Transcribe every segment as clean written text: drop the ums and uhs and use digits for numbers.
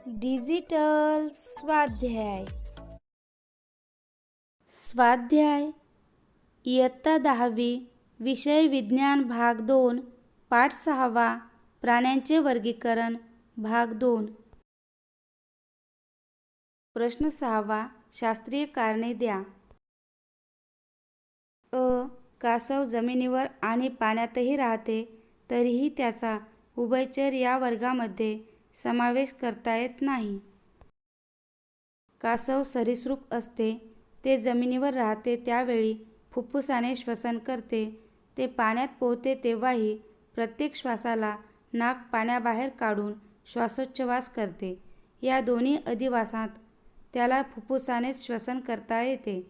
Digital स्वाध्याय. स्वाध्याय इयत्ता 10वी, विषय विज्ञान, भाग 2, पाठ 6. प्राण्यांचे वर्गीकरण, भाग 2. प्रश्न 6. शास्त्रीय कारणे द्या. कासव जमिनीवर आणि पाण्यातही राहते, तरीही त्याचा उभयचर या वर्गामध्ये समावेश करता येत नाही. कासव सरीसृप असते. ते जमिनीवर राहते त्यावेळी फुफ्फुसाने श्वसन करते. ते पाण्यात पोहते तेव्हाही प्रत्येक श्वासाला नाक पाण्याबाहेर काढून श्वासोच्छवास करते. या दोन्ही अधिवासांत त्याला फुफ्फुसानेच श्वसन करता येते.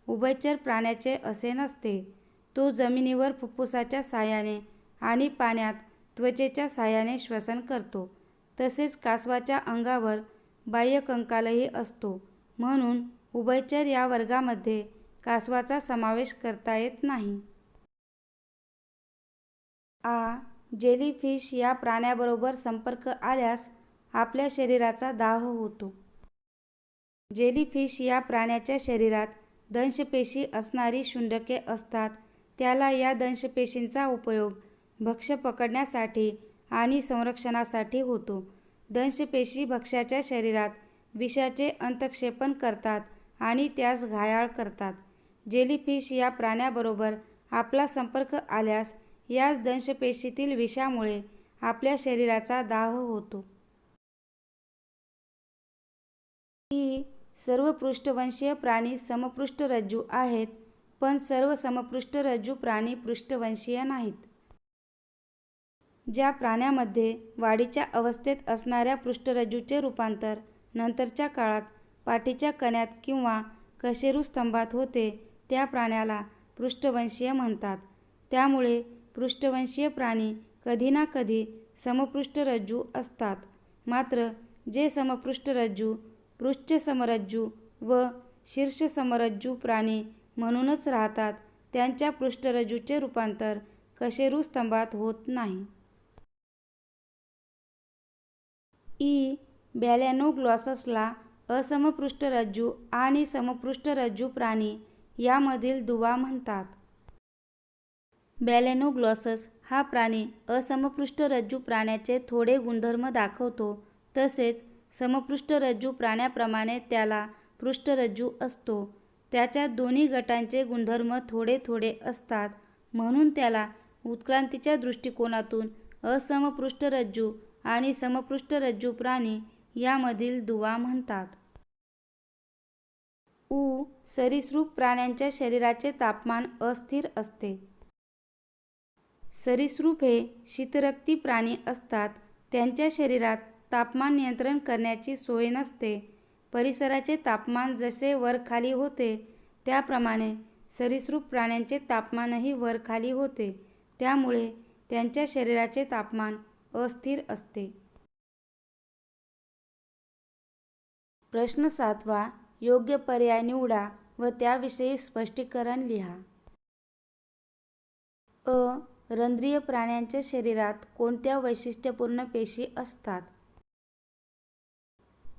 उभयचर प्राण्याचे असे नसते. तो जमिनीवर फुफ्फुसाच्या साहाय्याने आणि पाण्यात त्वचेच्या साहाय्याने श्वसन करतो. तसेच कासवाच्या अंगावर बाह्यकंकालही असतो. म्हणून उभयचर या वर्गामध्ये कासवाचा समावेश करता येत नाही. जेलीफिश या प्राण्याबरोबर संपर्क आल्यास आपल्या शरीराचा दाह होतो. जेलीफिश या प्राण्याच्या शरीरात दंशपेशी असणारी शुंडके असतात. त्याला या दंशपेशींचा उपयोग भक्ष्य पकडण्यासाठी आणि संरक्षणासाठी होतो. दंशपेशी भक्ष्याच्या शरीरात विषाचे अंतःक्षेपण करतात आणि त्यास घायाळ करतात. जेलीफिश या प्राण्याबरोबर आपला संपर्क आल्यास याच दंशपेशीतील विषामुळे आपल्या शरीराचा दाह होतो. सर्व पृष्ठवंशीय प्राणी समपृष्ठरज्जू आहेत, पण सर्व समपृष्ठरज्जू प्राणी पृष्ठवंशीय नाहीत. ज्या प्राण्यामध्ये वाढीच्या अवस्थेत असणाऱ्या पृष्ठरज्जूचे रूपांतर नंतरच्या काळात पाठीच्या कण्यात किंवा कशेरुस्तंभात होते, त्या प्राण्याला पृष्ठवंशीय म्हणतात. त्यामुळे पृष्ठवंशीय प्राणी कधी ना कधी समपृष्ठरज्जू असतात. मात्र जे समपृष्ठरज्जू, पृष्ठसमरज्जू व शीर्षसमरज्जू प्राणी म्हणूनच राहतात, त्यांच्या पृष्ठरज्जूचे रूपांतर कशेरुस्तंभात होत नाही. बॅलॅनोग्लॉससला असमपृष्ठरज्जू आणि समपृष्ठरज्जू प्राणी यामधील दुवा म्हणतात. बॅलॅनोग्लॉसस हा प्राणी असमपृष्ठरज्जू प्राण्याचे थोडे गुणधर्म दाखवतो. तसेच समपृष्ठरज्जू प्राण्याप्रमाणे त्याला पृष्ठरज्जू असतो. त्याच्या दोन्ही गटांचे गुणधर्म थोडे थोडे असतात. म्हणून त्याला उत्क्रांतीच्या दृष्टिकोनातून असमपृष्ठरज्जू आणि समपृष्ठरज्जू प्राणी यामधील दुवा म्हणतात. सरीसृप प्राण्यांच्या शरीराचे तापमान अस्थिर असते. सरीसृप हे शीतरक्ती प्राणी असतात. त्यांच्या शरीरात तापमान नियंत्रण करण्याची सोय नसते. परिसराचे तापमान जसे वर-खाली होते, त्याप्रमाणे सरीसृप प्राण्यांचे तापमानही वर-खाली होते. त्यामुळे त्यांच्या शरीराचे तापमान अस्थिर असते. प्रश्न 7. योग्य पर्याय निवडा व त्याविषयी स्पष्टीकरण लिहा. रंध्रीय प्राण्यांच्या शरीरात कोणत्या वैशिष्ट्यपूर्ण पेशी असतात?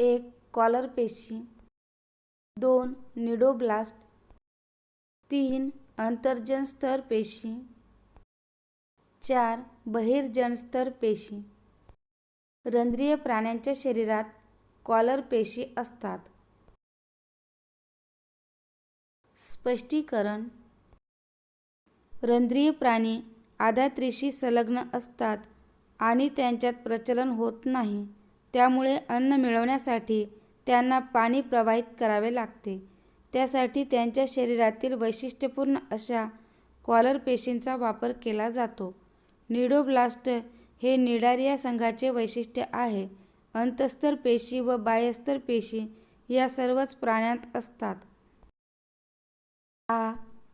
1. कॉलर पेशी. 2. निडोब्लास्ट. 3. अंतर्जनस्तर पेशी. 4. बहिर्जनस्तर पेशी. रंध्रीय प्राण्यांच्या शरीरात कॉलर पेशी असतात. स्पष्टीकरण. रंध्रीय प्राणी आधात्रीशी संलग्न असतात आणि त्यांच्यात प्रचलन होत नाही. त्यामुळे अन्न मिळवण्यासाठी त्यांना पाणी प्रवाहित करावे लागते. त्यासाठी त्यांच्या शरीरातील वैशिष्ट्यपूर्ण अशा कॉलर पेशींचा वापर केला जातो. निडोब्लास्ट हे निडारिया संघाचे वैशिष्ट्य आहे. अंतस्तर पेशी व बाह्यस्तर पेशी या सर्वच प्राण्यांत असतात.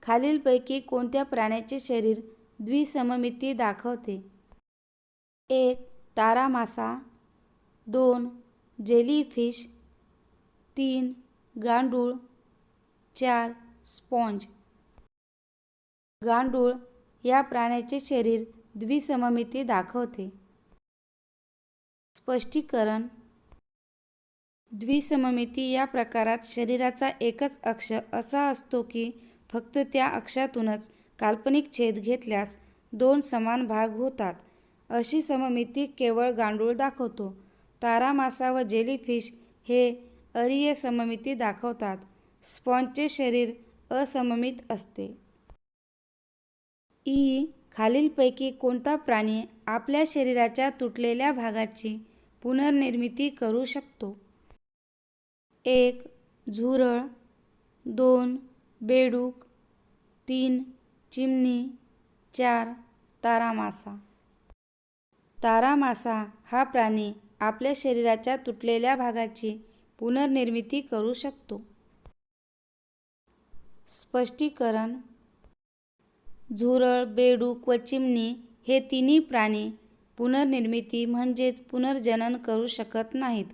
खालीलपैकी कोणत्या प्राण्याचे शरीर द्विसममिती दाखवते? 1. तारा मासा. 2. जेलीफिश. 3. गांडूळ. 4. स्पॉन्ज. गांडूळ या प्राण्याचे शरीर द्विसममिती दाखवते. स्पष्टीकरण. द्विसममिती या प्रकारात शरीराचा एकच अक्ष असा असतो की फक्त त्या अक्षातूनच काल्पनिक छेद घेतल्यास दोन समान भाग होतात. अशी सममिती केवळ गांडूळ दाखवतो. तारा मासा व जेलीफिश हे अरीय सममिती दाखवतात. स्पॉन्जचे शरीर असममित असते. खालीलपैकी कोणता प्राणी आपल्या शरीराच्या तुटलेल्या भागाची पुनर्निर्मिती करू शकतो? 1. झुरळ 2. बेडूक 3. चिमणी 4. तारा मासा. तारा मासा हा प्राणी आपल्या शरीराच्या तुटलेल्या भागाची पुनर्निर्मिती करू शकतो. स्पष्टीकरण. झुरळ, बेडूक व चिमणी हे तिन्ही प्राणी पुनर्निर्मिती म्हणजेच पुनर्जनन करू शकत नाहीत.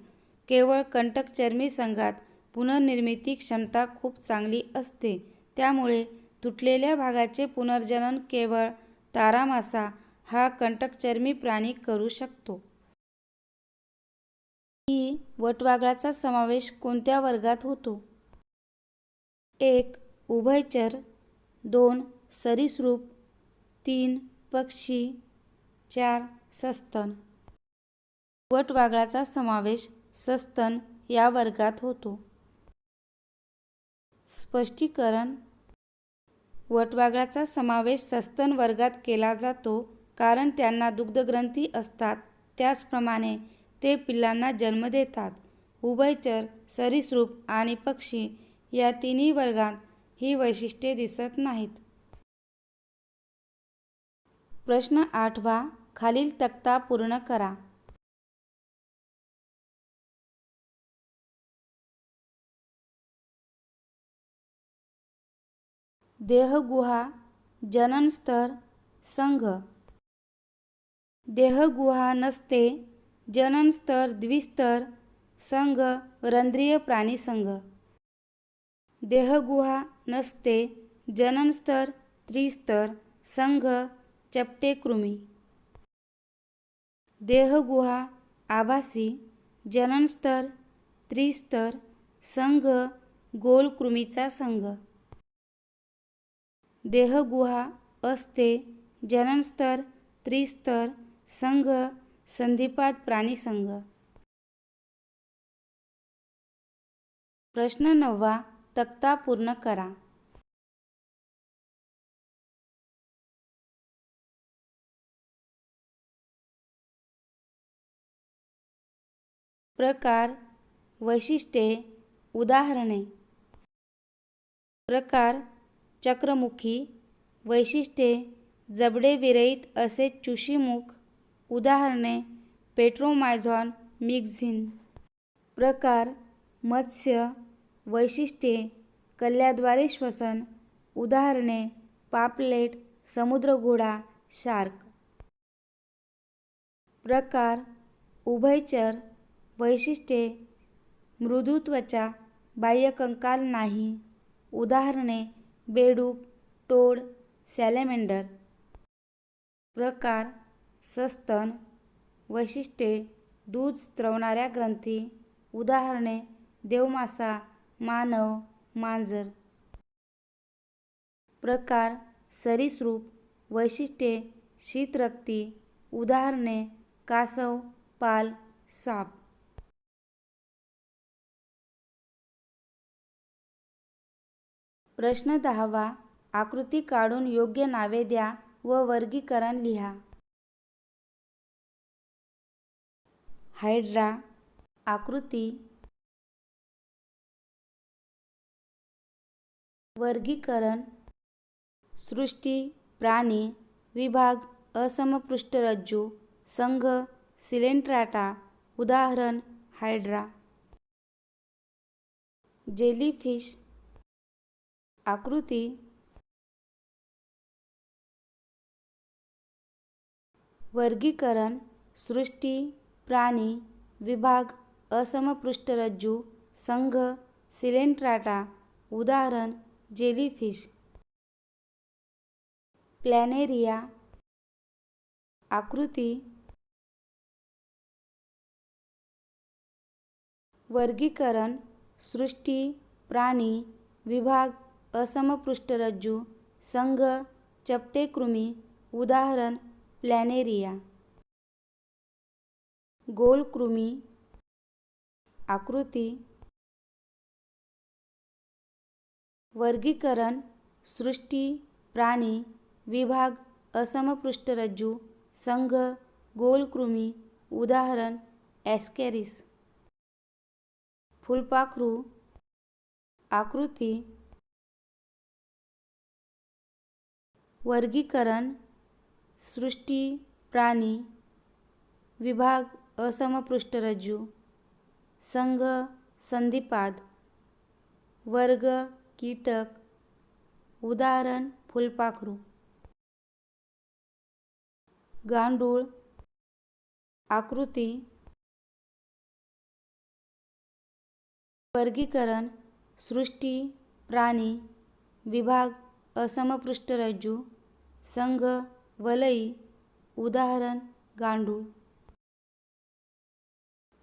केवळ कंटकचर्मी संघात पुनर्निर्मिती क्षमता खूप चांगली असते. त्यामुळे तुटलेल्या भागाचे पुनर्जनन केवळ तारा मासा हा कंटकचर्मी प्राणी करू शकतो. वटवाघळाचा समावेश कोणत्या वर्गात होतो? 1. उभयचर 2. सरीसृप 3. पक्षी 4. सस्तन. वटवाघळाचा समावेश सस्तन या वर्गात होतो. स्पष्टीकरण. वटवाघळाचा समावेश सस्तन वर्गात केला जातो कारण त्यांना दुग्धग्रंथी असतात. त्याचप्रमाणे ते पिल्लांना जन्म देतात. उभयचर, सरीसृप आणि पक्षी या तिन्ही वर्गात ही वैशिष्ट्ये दिसत नाहीत. प्रश्न 8वा. खालील तक्ता पूर्ण करा. देहगुहा, जननस्तर, संघ. देहगुहा नसते, जननस्तर द्विस्तर, संघ रंध्रीय प्राणीसंघ. देहगुहा नसते, जननस्तर त्रिस्तर, संघ चपटे कृमी. देहगुहा आभासी, जननस्तर त्रिस्तर, संघ गोल कृमीचा संघ. देहगुहा असते, जननस्तर त्रिस्तर, संघ संधिपाद प्राणीसंघ. प्रश्न 9वा. तक्ता पूर्ण करा. प्रकार, वैशिष्ट्ये, उदाहरणे. प्रकार चक्रमुखी. वैशिष्ट्ये जबडे विरहित असे चुशीमुख. उदाहरणे पेट्रोमायझॉन मिक्झिन. प्रकार मत्स्य. वैशिष्ट्ये कल्ल्याद्वारे श्वसन. उदाहरणे पापलेट, समुद्रघोडा, शार्क. प्रकार उभयचर. वैशिष्ट्ये मृदू त्वचा, बाह्यकंकाल नाही. उदाहरणे बेडूक, टोड, सॅलेमेंडर. प्रकार सस्तन. वैशिष्ट्ये दूध स्त्रवणाऱ्या ग्रंथी. उदाहरणे देवमासा, मानव, मांजर. प्रकार सरीसृप. वैशिष्ट्ये शीतरक्ती. उदाहरणे कासव, पाल, साप. प्रश्न 10वा. आकृती काढून योग्य नावे द्या व वर्गीकरण लिहा. हायड्रा. आकृती. वर्गीकरण. सृष्टी, प्राणी, विभाग असमपृष्ठरज्जू, संघ सिलेंट्राटा. उदाहरण हायड्रा. जेलीफिश. आकृती. वर्गीकरण. सृष्टी, प्राणी, विभाग असमपृष्ठरज्जू, संघ सिलेंट्राटा. उदाहरण जेलीफिश. प्लॅनेरिया. आकृती. वर्गीकरण सृष्टी, प्राणी, विभाग असमपृष्ठरज्जू, संघ चपटे कृमी. उदाहरण प्लॅनेरिया. गोल कृमी. आकृती. वर्गीकरण सृष्टी, प्राणी, विभाग असमपृष्ठरज्जू, संघ गोल कृमी. उदाहरण ॲस्कॅरिस. फुलपाखरू. आकृती. वर्गीकरण सृष्टी, प्राणी, विभाग असमपृष्ठरज्जू, संघ संधिपाद, वर्ग कीटक. उदाहरण फुलपाखरू. गांडूळ. आकृती. वर्गीकरण सृष्टी, प्राणी, विभाग असमपृष्ठरज्जू, संघ वलई. उदाहरण गांडूळ.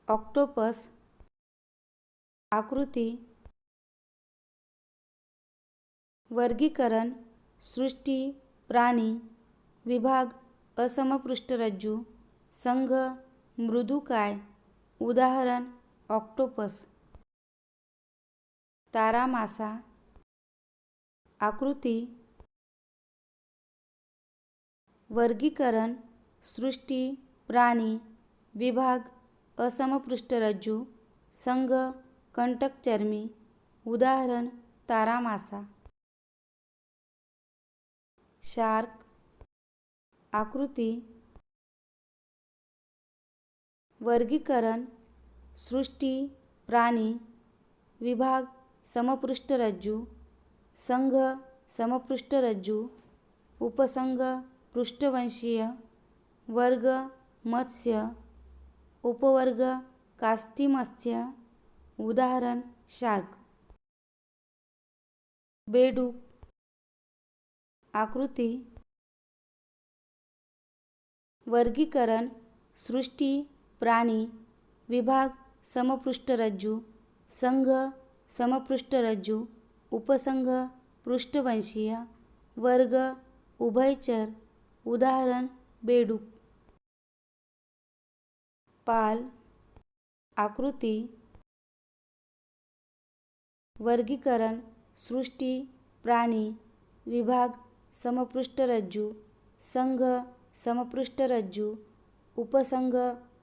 ऑक्टोपस. आकृती. वर्गीकरण सृष्टी, प्राणी, विभाग असमपृष्ठरज्जू, संघ मृदुकाय. उदाहरण ऑक्टोपस. तारा मासा. आकृती. वर्गीकरण सृष्टी, प्राणी, विभाग असमपृष्ठरज्जू, संघ कंटकचर्मी. उदाहरण तारा मासा. शार्क. आकृती. वर्गीकरण सृष्टी, प्राणी, विभाग समपृष्ठरज्जू, संघ समपृष्ठरज्जू, उपसंघ पृष्ठवंशीय, वर्ग मत्स्य, उपवर्ग कास्तिमत्स्य. उदाहरण शार्क. बेडूक. आकृती. वर्गीकरण सृष्टी, प्राणी, विभाग समपृष्ठरज्जू, संघ समपृष्ठरज्जू, उपसंघ पृष्ठवंशीय, वर्ग उभयचर. उदाहरण बेडूक. पाल. आकृती. वर्गीकरण सृष्टी, प्राणी, विभाग समपृष्ठरज्जू, संघ समपृष्ठरज्जू, उपसंघ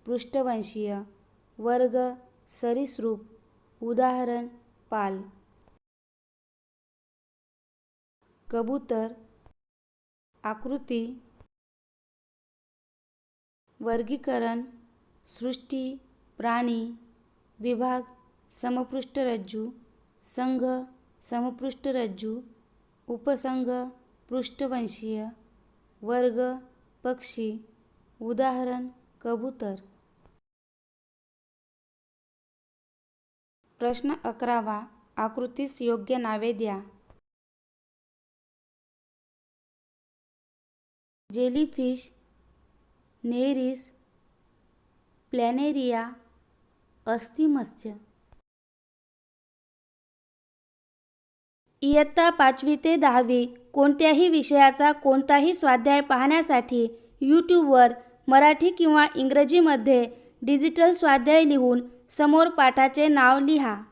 पृष्ठवंशीय, वर्ग सरीसृप. उदाहरण पाल. कबूतर. आकृती. वर्गीकरण सृष्टी, प्राणी, विभाग समपृष्ठरज्जू, संघ समपृष्ठरज्जू, उपसंघ पृष्ठवंशीय, वर्ग पक्षी. उदाहरण कबूतर. प्रश्न 11. आकृतीस योग्य नावे द्या. जेलीफिश, नेरिस, प्लॅनेरिया, अस्थिमत्स्य. इयत्ता 5वी ते 10वी कोणत्याही विषयाचा कोणताही स्वाध्याय पाहण्यासाठी यूट्यूबवर मराठी किंवा इंग्रजीमध्ये डिजिटल स्वाध्याय लिहून समोर पाठाचे नाव लिहा.